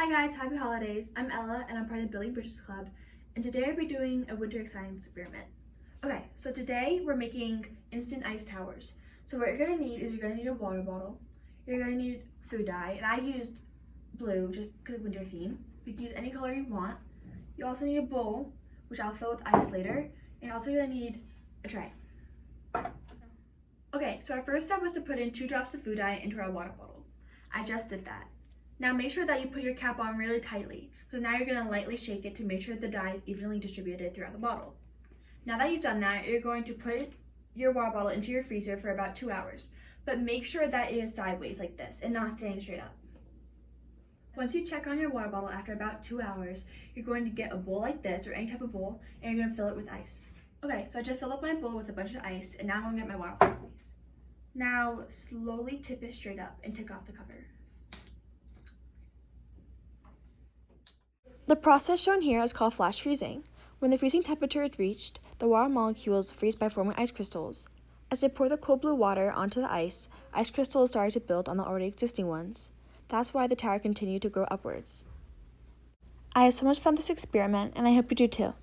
Hi guys, happy holidays. I'm Ella and I'm part of the Building Bridges Club, and today I'll be doing a winter science experiment. Okay, so today we're making instant ice towers. So what you're gonna need is you're gonna need a water bottle, you're gonna need food dye, and I used blue just because of winter theme. You can use any color you want. You also need a bowl, which I'll fill with ice later, and you're also gonna need a tray. Okay, so our first step was to put in 2 drops of food dye into our water bottle. I just did that. Now make sure that you put your cap on really tightly, because now you're going to lightly shake it to make sure that the dye is evenly distributed throughout the bottle. Now that you've done that, you're going to put your water bottle into your freezer for about 2 hours, but make sure that it is sideways like this and not standing straight up. Once you check on your water bottle after about 2 hours, you're going to get a bowl like this or any type of bowl, and you're going to fill it with ice. Okay, so I just filled up my bowl with a bunch of ice, and now I'm going to get my water bottle. Now slowly tip it straight up and take off the cover. The process shown here is called flash freezing. When the freezing temperature is reached, the water molecules freeze by forming ice crystals. As I pour the cold blue water onto the ice crystals started to build on the already existing ones. That's why the tower continued to grow upwards. I had so much fun with this experiment, and I hope you do too.